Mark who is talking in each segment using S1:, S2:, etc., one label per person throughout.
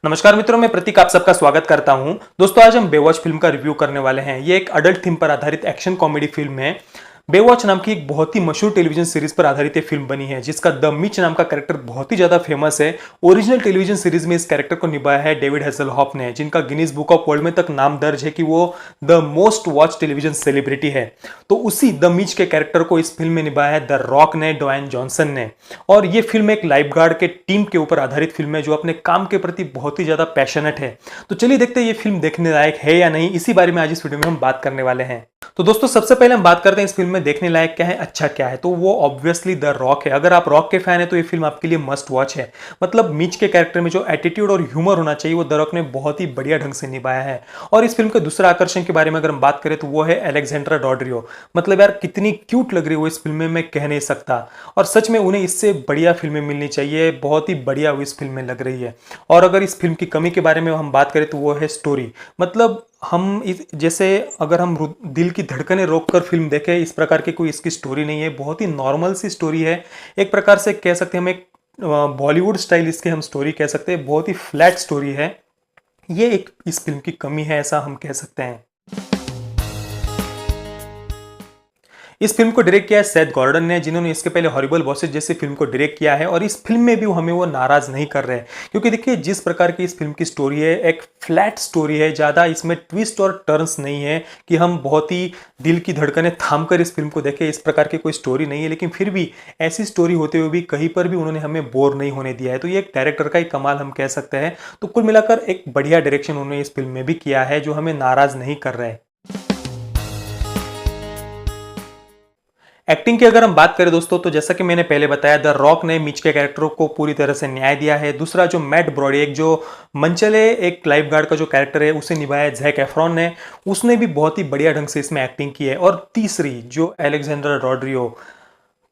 S1: नमस्कार मित्रों, मैं प्रतीक आप सबका स्वागत करता हूं। दोस्तों, आज हम बेवॉच फिल्म का रिव्यू करने वाले हैं। ये एक अडल्ट थीम पर आधारित एक्शन कॉमेडी फिल्म है। बेवॉच नाम की एक बहुत ही मशहूर टेलीविजन सीरीज पर आधारित ये फिल्म बनी है, जिसका द मिच नाम का कैरेक्टर बहुत ही ज्यादा फेमस है। ओरिजिनल टेलीविजन सीरीज में इस कैरेक्टर को निभाया है डेविड हैसेलहॉफ ने, जिनका गिनीज बुक ऑफ वर्ल्ड में तक नाम दर्ज है कि वो the most watch television celebrity है। तो उसी द मिच के कैरेक्टर को इस फिल्म में निभाया है द रॉक ने, ड्वेन जॉनसन ने। और ये फिल्म एक लाइफगार्ड के टीम के ऊपर आधारित फिल्म है, जो अपने काम के प्रति बहुत ही ज्यादा पैशनेट है। तो चलिए देखते हैं ये फिल्म देखने लायक है या नहीं। इसी बारे में आज इस वीडियो में हम बात करने वाले हैं। तो दोस्तों, सबसे पहले हम बात करते हैं इस फिल्म में देखने लायक क्या है, अच्छा क्या है। तो वो ऑब्वियसली द रॉक है। अगर आप रॉक के फैन है तो ये फिल्म आपके लिए मस्ट वॉच है। मतलब मिच के कैरेक्टर में जो एटीट्यूड और ह्यूमर होना चाहिए वो द रॉक ने बहुत ही बढ़िया ढंग से निभाया है। और इस फिल्म के दूसरा आकर्षण के बारे में अगर हम बात करें तो वो है अलेक्जेंड्रा डॉड्रियो। मतलब यार, कितनी क्यूट लग रही है वो इस फिल्म में, मैं कह नहीं सकता। और सच में उन्हें इससे बढ़िया फिल्में मिलनी चाहिए। बहुत ही बढ़िया वो इस फिल्म में लग रही है। और अगर इस फिल्म की कमी के बारे में हम बात करें तो वो है स्टोरी। मतलब जैसे अगर हम दिल की धड़कनें रोककर फिल्म देखें, इस प्रकार की कोई इसकी स्टोरी नहीं है। बहुत ही नॉर्मल सी स्टोरी है। एक प्रकार से कह सकते हैं हम, एक बॉलीवुड स्टाइल इसके हम स्टोरी कह सकते हैं। बहुत ही फ्लैट स्टोरी है। ये एक इस फिल्म की कमी है, ऐसा हम कह सकते हैं। इस फिल्म को डायरेक्ट किया है सेथ गॉर्डन ने, जिन्होंने इसके पहले हॉरिबल बॉसेस जैसी फिल्म को डायरेक्ट किया है। और इस फिल्म में भी हमें वो नाराज नहीं कर रहे हैं, क्योंकि देखिए जिस प्रकार की इस फिल्म की स्टोरी है, एक फ्लैट स्टोरी है। ज़्यादा इसमें ट्विस्ट और टर्न्स नहीं है कि हम बहुत ही दिल की धड़कनें थाम कर इस फिल्म को देखें। इस प्रकार की कोई स्टोरी नहीं है। लेकिन फिर भी ऐसी स्टोरी होते हुए भी कहीं पर भी उन्होंने हमें बोर नहीं होने दिया है। तो ये एक डायरेक्टर का ही कमाल हम कह सकते हैं। तो कुल मिलाकर एक बढ़िया डायरेक्शन उन्होंने इस फिल्म में भी किया है, जो हमें नाराज नहीं कर रहे हैं। एक्टिंग की अगर हम बात करें दोस्तों, तो जैसा कि मैंने पहले बताया, द रॉक ने मिच के कैरेक्टरों को पूरी तरह से न्याय दिया है। दूसरा, जो मैट ब्रॉडी, एक जो मनचले एक लाइफगार्ड का जो कैरेक्टर है, उसे निभाया ज़ैक एफ्रॉन ने। उसने भी बहुत ही बढ़िया ढंग से इसमें एक्टिंग की है। और तीसरी, जो अलेक्जेंड्रा डॉड्रियो,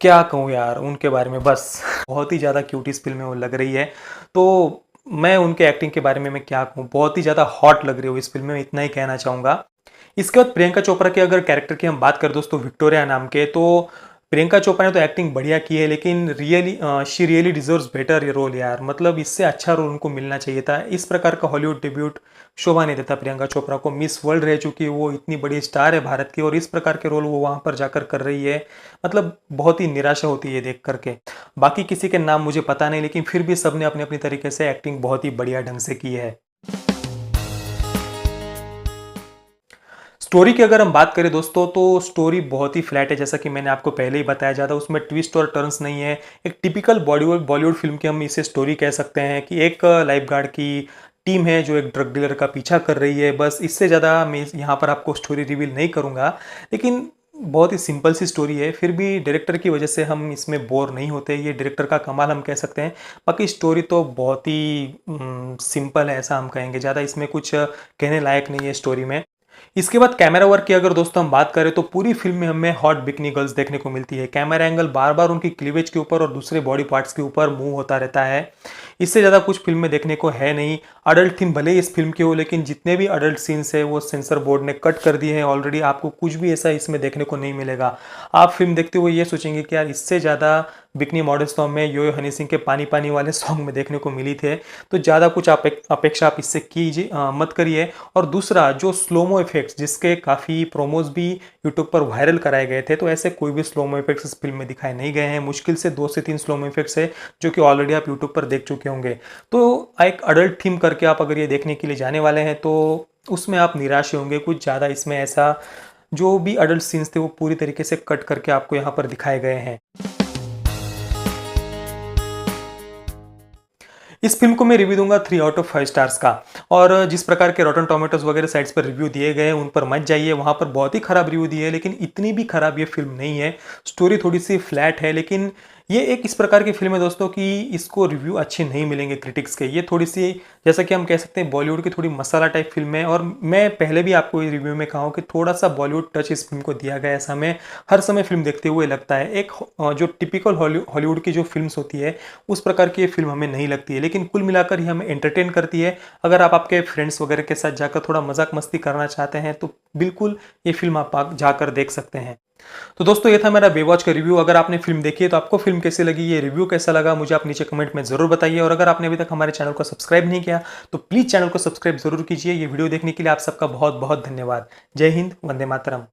S1: क्या कहूँ यार उनके बारे में, बस बहुत ही ज़्यादा क्यूट इस फिल्म में वो लग रही है। तो मैं उनके एक्टिंग के बारे में मैं क्या कहूँ, बहुत ही ज़्यादा हॉट लग रही हो इस फिल्म में, इतना ही कहना चाहूँगा। इसके बाद प्रियंका चोपड़ा के अगर कैरेक्टर की हम बात करें दोस्तों, विक्टोरिया नाम के, तो प्रियंका चोपड़ा ने तो एक्टिंग बढ़िया की है, लेकिन she really deserves better role यार। मतलब इससे अच्छा रोल उनको मिलना चाहिए था। इस प्रकार का हॉलीवुड डेब्यूट शोभा नहीं देता प्रियंका चोपड़ा को। मिस वर्ल्ड रह चुकी है वो, इतनी बड़ी स्टार है भारत की, और इस प्रकार के रोल वो वहां पर जाकर कर रही है। मतलब बहुत ही निराशा होती है देख करके। बाकी किसी के नाम मुझे पता नहीं, लेकिन फिर भी सबने अपने अपनी तरीके से एक्टिंग बहुत ही बढ़िया ढंग से की है। स्टोरी की अगर हम बात करें दोस्तों, तो स्टोरी बहुत ही फ्लैट है। जैसा कि मैंने आपको पहले ही बताया, ज़्यादा उसमें ट्विस्ट और टर्न्स नहीं है। एक टिपिकल बॉलीवुड फिल्म की हम इसे स्टोरी कह सकते हैं कि एक लाइफगार्ड की टीम है जो एक ड्रग डीलर का पीछा कर रही है। बस इससे ज़्यादा मैं यहाँ पर आपको स्टोरी रिवील नहीं करूँगा, लेकिन बहुत ही सिंपल सी स्टोरी है। फिर भी डायरेक्टर की वजह से हम इसमें बोर नहीं होते। ये डायरेक्टर का कमाल हम कह सकते हैं। बाकी स्टोरी तो बहुत ही सिंपल है, ऐसा हम कहेंगे। ज़्यादा इसमें कुछ कहने लायक नहीं है स्टोरी में। इसके बाद कैमरा वर्क की अगर दोस्तों हम बात करें, तो पूरी फिल्म में हमें हॉट बिकनी गर्ल्स देखने को मिलती है। कैमरा एंगल बार बार उनकी क्लीवेज के ऊपर और दूसरे बॉडी पार्ट्स के ऊपर मूव होता रहता है। इससे ज़्यादा कुछ फिल्म में देखने को है नहीं। अडल्ट थीम भले ही इस फिल्म की हो, लेकिन जितने भी अडल्ट सीन्स है वो सेंसर बोर्ड ने कट कर दिए हैं ऑलरेडी। आपको कुछ भी ऐसा इसमें देखने को नहीं मिलेगा। आप फिल्म देखते हुए ये सोचेंगे कि यार, इससे ज़्यादा बिकनी मॉडल्स तो हमें यो यो हनी सिंह के पानी पानी वाले सॉन्ग में देखने को मिली थे। तो ज़्यादा कुछ अपेक्षा आप इससे कीजिए मत करिए। और दूसरा, जो स्लोमो इफेक्ट्स, जिसके काफ़ी प्रोमोज भी यूट्यूब पर वायरल कराए गए थे, तो ऐसे कोई भी स्लोमो इफेक्ट्स इस फिल्म में दिखाए नहीं गए हैं। मुश्किल से 2 से 3 स्लोमो इफेक्ट्स है, जो कि ऑलरेडी आप यूट्यूब पर देख चुके होंगे। तो एक अडल्ट थीम करके आप अगर ये देखने के लिए जाने वाले हैं, तो उसमें आप निराश होंगे। कुछ ज़्यादा इसमें ऐसा, जो भी अडल्ट सीन्स थे वो पूरी तरीके से कट करके आपको यहाँ पर दिखाए गए हैं। इस फिल्म को मैं रिव्यू दूंगा 3 आउट ऑफ 5 स्टार्स का। और जिस प्रकार के रॉटन टोमेटोज वगैरह साइट्स पर रिव्यू दिए गए हैं, उन पर मत जाइए। वहां पर बहुत ही खराब रिव्यू दिए हैं, लेकिन इतनी भी खराब ये फिल्म नहीं है। स्टोरी थोड़ी सी फ्लैट है, लेकिन ये एक इस प्रकार की फिल्म है दोस्तों कि इसको रिव्यू अच्छे नहीं मिलेंगे क्रिटिक्स के। ये थोड़ी सी, जैसा कि हम कह सकते हैं, बॉलीवुड की थोड़ी मसाला टाइप फिल्म है। और मैं पहले भी आपको ये रिव्यू में कहा हूँ कि थोड़ा सा बॉलीवुड टच इस फिल्म को दिया गया है, ऐसा हमें हर समय फिल्म देखते हुए लगता है। एक जो टिपिकल हॉलीवुड की जो फिल्म्स होती है, उस प्रकार की ये फिल्म हमें नहीं लगती है। लेकिन कुल मिलाकर ये हमें एंटरटेन करती है। अगर आप आपके फ्रेंड्स वगैरह के साथ जाकर थोड़ा मजाक मस्ती करना चाहते हैं, तो बिल्कुल ये फिल्म आप जाकर देख सकते हैं। तो दोस्तों ये था मेरा बेवॉच का रिव्यू। अगर आपने फ़िल्म देखी है तो आपको फ़िल्म कैसी लगी, ये रिव्यू कैसा लगा, मुझे आप नीचे कमेंट में ज़रूर बताइए। और अगर आपने अभी तक हमारे चैनल को सब्सक्राइब नहीं किया, तो प्लीज़ चैनल को सब्सक्राइब ज़रूर कीजिए। ये वीडियो देखने के लिए आप सबका बहुत-बहुत धन्यवाद। जय हिंद, वंदे मातरम।